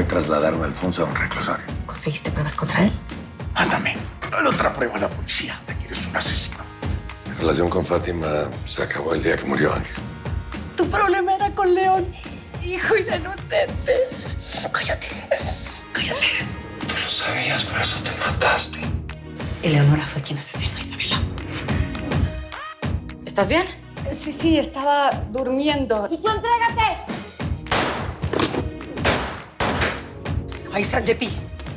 Hoy trasladaron a Alfonso a un reclusorio. ¿Conseguiste pruebas contra él? Mándame. Dale otra prueba a la policía de que eres un asesino. Mi relación con Fátima se acabó el día que murió Ángel. Tu problema era con León, hijo inocente. Cállate. Cállate. Tú lo sabías, por eso te mataste. Eleonora fue quien asesinó a Isabela. ¿Estás bien? Sí, estaba durmiendo. ¡Bicho, entrégate! Ahí están, Jepi.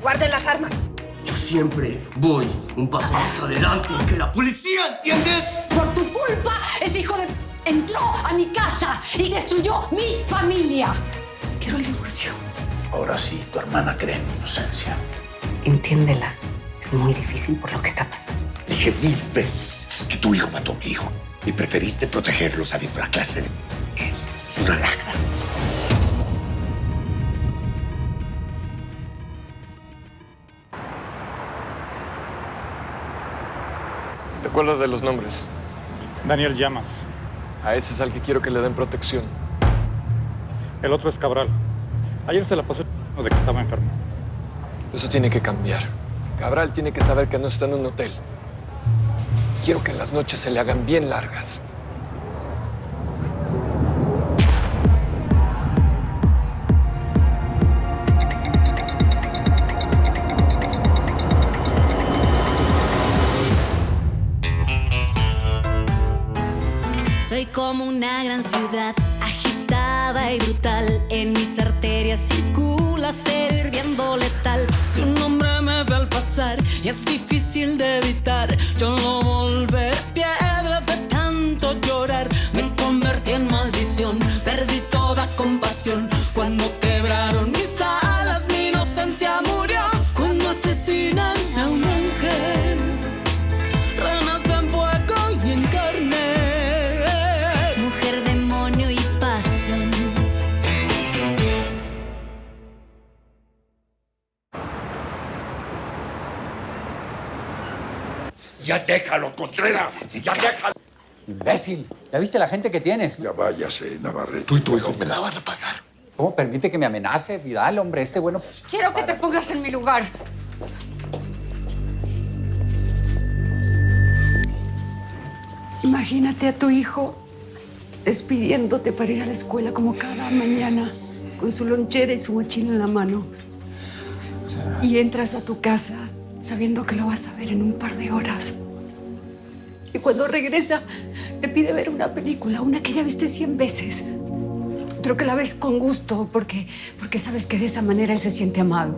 Guarden las armas. Yo siempre voy un paso más adelante que la policía, ¿entiendes? Por tu culpa, ese hijo de... entró a mi casa y destruyó mi familia. Quiero el divorcio. Ahora sí, tu hermana cree en mi inocencia. Entiéndela. Es muy difícil por lo que está pasando. Dije 1000 veces que tu hijo mató a mi hijo y preferiste protegerlo sabiendo la clase de que es. Una lacra. ¿Te acuerdas de los nombres? Daniel Llamas. A ese es al que quiero que le den protección. El otro es Cabral. Ayer se la pasó de que estaba enfermo. Eso tiene que cambiar. Cabral tiene que saber que no está en un hotel. Quiero que las noches se le hagan bien largas. Soy como una gran ciudad, agitada y brutal. En mis arterias circula acero hirviendo letal. Su nombre me ve al pasar y es difícil de evitar. Yo no volveré piedra de tanto llorar. Me convertí en maldición, perdí toda compasión. Cuando quebraron mis alas, mi inocencia murió. Cuando asesinan a un ángel, renace en fuego y en carne. Mujer, demonio y pasión. Ya déjalo, Contreras. Ya déjalo. Imbécil, ¿ya viste la gente que tienes? Ya váyase, Navarrete. Tú y tu hijo me la van a pagar. ¿Cómo permite que me amenace? Vidal, hombre, este bueno... Quiero que te pongas en mi lugar. Imagínate a tu hijo despidiéndote para ir a la escuela como cada mañana, con su lonchera y su mochila en la mano. Y entras a tu casa sabiendo que lo vas a ver en un par de horas. Y cuando regresa, te pide ver una película, una que ya viste 100 veces, pero que la ves con gusto porque sabes que de esa manera él se siente amado.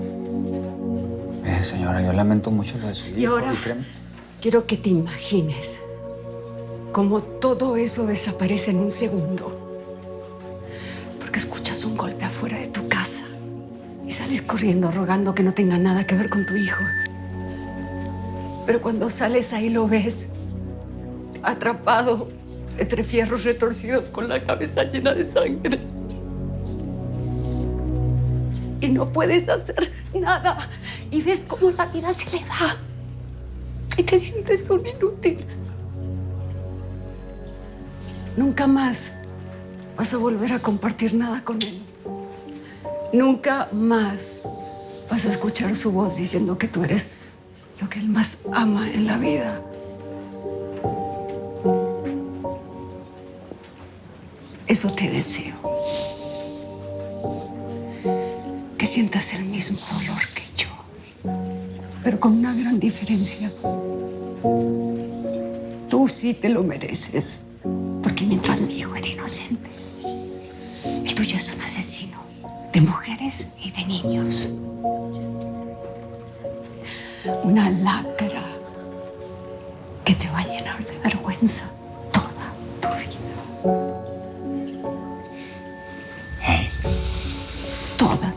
Mire, señora, yo lamento mucho lo de su hijo. Y ahora créeme. quiero que te imagines cómo todo eso desaparece en un segundo. Porque escuchas un golpe afuera de tu casa y sales corriendo rogando que no tenga nada que ver con tu hijo. Pero cuando sales ahí lo ves atrapado entre fierros retorcidos con la cabeza llena de sangre. Y no puedes hacer nada. Y ves cómo la vida se le va. Y te sientes un inútil. Nunca más vas a volver a compartir nada con él. Nunca más vas a escuchar su voz diciendo que tú eres lo que él más ama en la vida. Eso te deseo. Que sientas el mismo dolor que yo, pero con una gran diferencia. Tú sí te lo mereces, porque mientras mi hijo era inocente, el tuyo es un asesino de mujeres y de niños. Una lacra que te va a llenar de vergüenza toda tu vida. Toda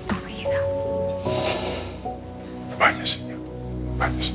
tu vida. Vaya, señor. Váyase.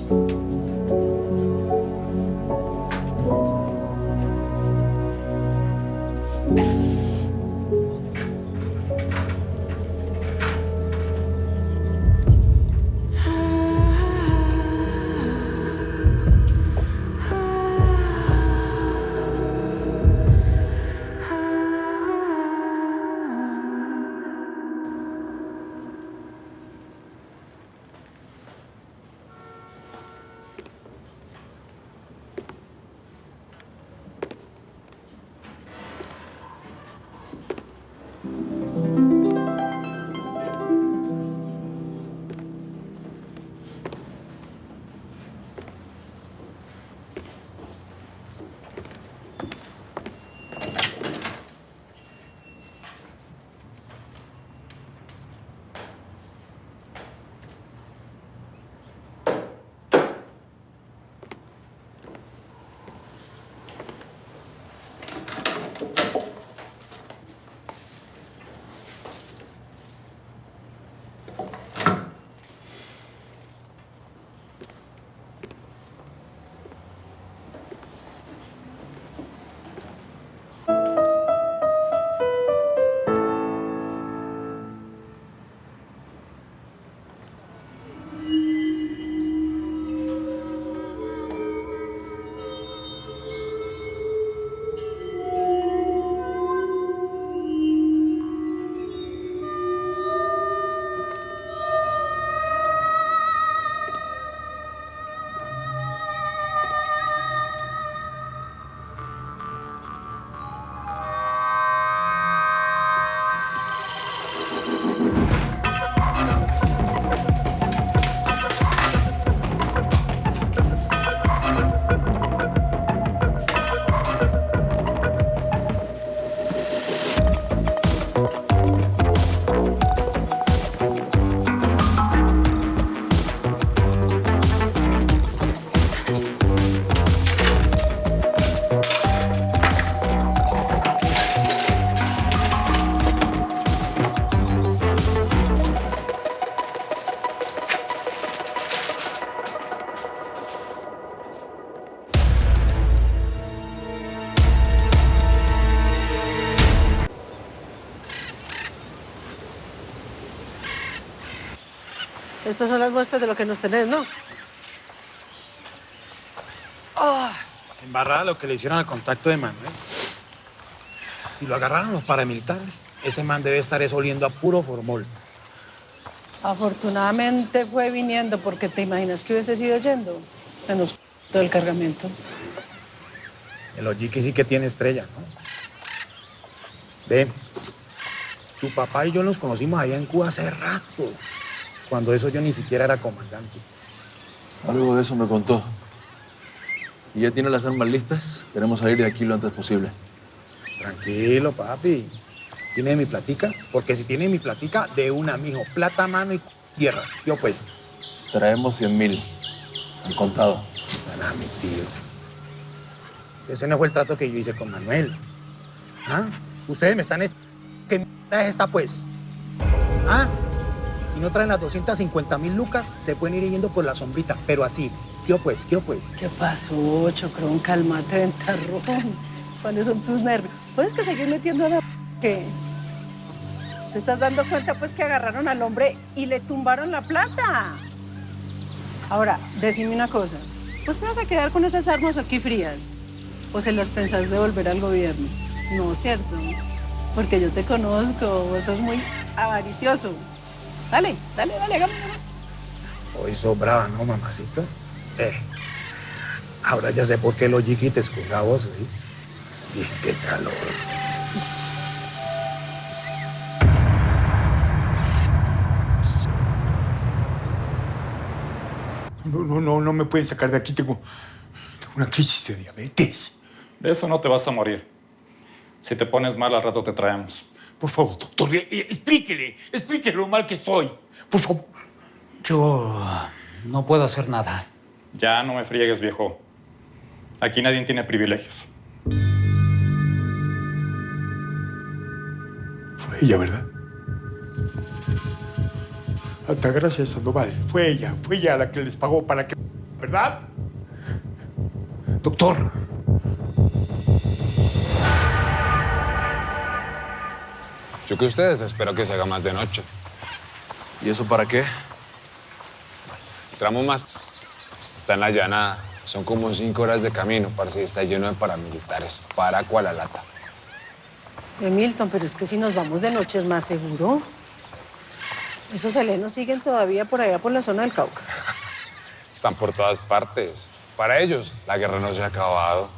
Estas son las muestras de lo que nos tenés, ¿no? Embarrada lo que le hicieron al contacto de Manuel. Si lo agarraron los paramilitares, ese man debe estar oliendo a puro formol. Afortunadamente fue viniendo, porque te imaginas que hubiese sido yendo. Se nos todo el cargamento. El Ojique sí que tiene estrella, ¿no? Ve, tu papá y yo nos conocimos allá en Cuba hace rato, cuando eso yo ni siquiera era comandante. Algo de eso me contó. ¿Y ya tiene las armas listas? Queremos salir de aquí lo antes posible. Tranquilo, papi. ¿Tiene mi platica? Porque si tiene mi platica, de una, mijo. Plata, mano y tierra. Yo, pues. Traemos 100.000. Han contado. Nada, mi tío. Ese no fue el trato que yo hice con Manuel. ¿Ah? Ustedes me están... ¿Qué mierda es esta, pues? ¿Ah? Si no traen las 250.000 lucas, se pueden ir yendo por la sombrita. Pero así. ¿Qué pues? ¿Qué pues? ¿Qué pasó, Chocrón? Cálmate, ventarrón. ¿Cuáles son tus nervios? ¿Puedes que seguir metiendo a la... ¿Qué? ¿Te estás dando cuenta, pues, que agarraron al hombre y le tumbaron la plata? Ahora, decime una cosa. ¿Pues te vas a quedar con esas armas aquí frías? ¿O se las pensás devolver al gobierno? No, ¿cierto? Porque yo te conozco. Vos sos muy avaricioso. Dale, hágame más. Hoy sos brava, ¿no, mamacito? Ahora ya sé por qué los yiquites con la voz, ¿veis? Y qué calor. No me pueden sacar de aquí. Tengo una crisis de diabetes. De eso no te vas a morir. Si te pones mal, al rato te traemos. Por favor, doctor, explíquele lo mal que estoy. Por favor. Yo no puedo hacer nada. Ya no me friegues, viejo. Aquí nadie tiene privilegios. Fue ella, ¿verdad? Altagracia de Sandoval. Fue ella la que les pagó para que... ¿Verdad? Doctor. Yo que ustedes espero que se haga más de noche. ¿Y eso para qué? El tramo más está en la llanada. Son como 5 horas de camino, parce, y está lleno de paramilitares. Para Cualalata. Milton, pero es que si nos vamos de noche es más seguro. Esos helenos siguen todavía por allá por la zona del Cauca. Están por todas partes. Para ellos, la guerra no se ha acabado.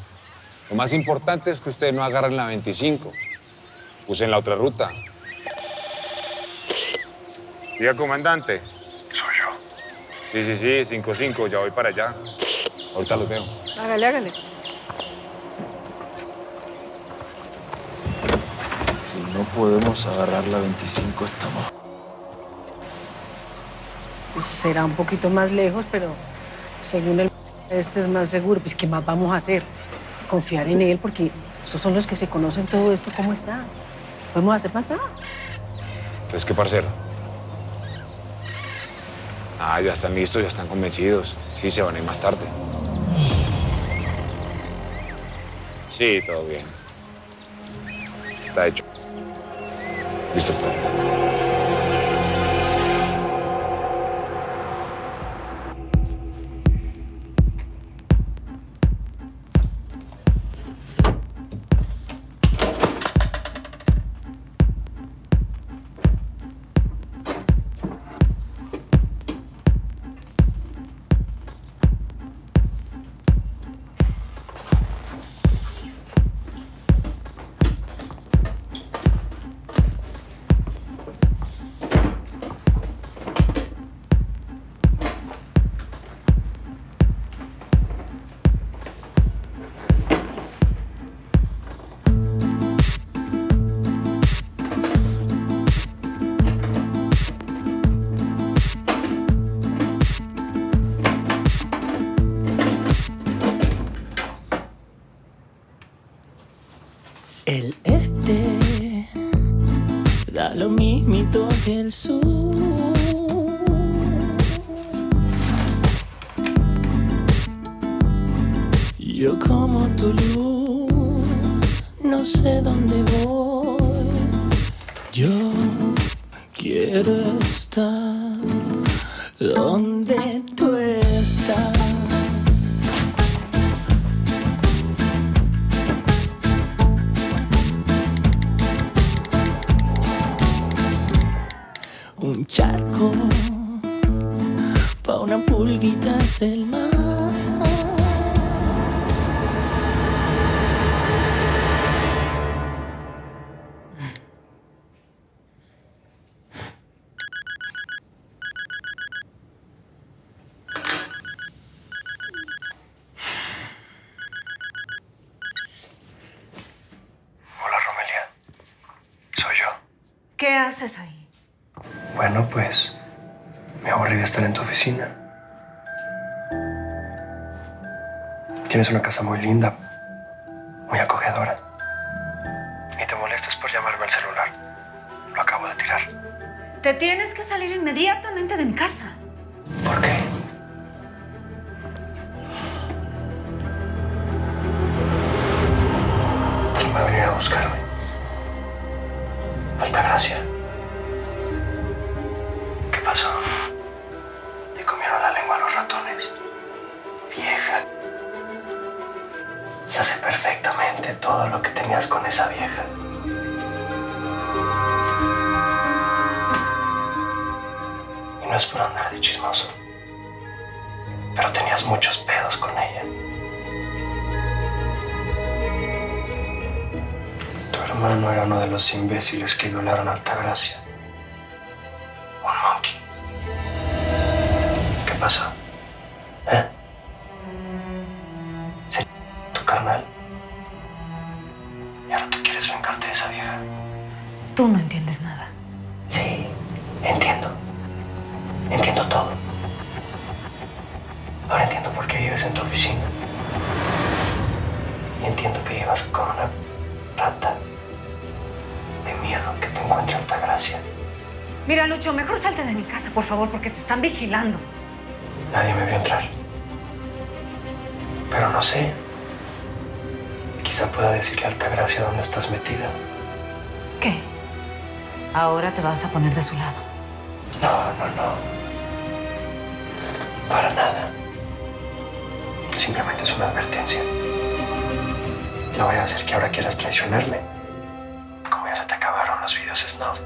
Lo más importante es que ustedes no agarren la 25. Usen la otra ruta. Diga, comandante. Soy yo. Sí, 5-5, ya voy para allá. Ahorita los veo. Hágale. Si no podemos agarrar la 25, estamos... Pues será un poquito más lejos, pero según el este es más seguro. Pues, ¿qué más vamos a hacer? Confiar en él, porque esos son los que se conocen todo esto, cómo está. ¿Podemos hacer más nada? Entonces, ¿qué, parcero? Ah, ya están listos, ya están convencidos. Sí, se van a ir más tarde. Sí, todo bien. Está hecho. Listo, pues. El este da lo mismito que el sur. Yo como tu luz, no sé dónde voy. Yo quiero estar ¿Dónde tú estás? Un charco pa' una pulguita del mar. Hola, Romelia. Soy yo. ¿Qué haces ahí? Bueno, pues me aburrí de estar en tu oficina. Tienes una casa muy linda, muy acogedora. Ni te molestes por llamarme al celular. Lo acabo de tirar. Te tienes que salir inmediatamente de mi casa. ¿Por qué? ¿Quién va a venir a buscarme? Altagracia. ¿Qué pasó? ¿Te comieron la lengua los ratones? Vieja. Ya sé perfectamente todo lo que tenías con esa vieja. Y no es por andar de chismoso, pero tenías muchos pedos con ella. Tu hermano era uno de los imbéciles que violaron a Altagracia. Un monkey. ¿Qué pasó? ¿Eh? ¿Se tu carnal? ¿Y ahora tú quieres vengarte de esa vieja? Tú no entiendes nada. Sí, entiendo. Entiendo todo. Ahora entiendo por qué vives en tu oficina. Y entiendo que llevas con una rata de miedo que te encuentre Altagracia. Mira, Lucho, mejor salte de mi casa, por favor, porque te están vigilando. Nadie me vio entrar. Pero no sé. Quizá pueda decirle a Altagracia dónde estás metida. ¿Qué? Ahora te vas a poner de su lado. No. Para nada. Simplemente es una advertencia. No vaya a ser que ahora quieras traicionarme. Como ya se te acabaron los videos snuff.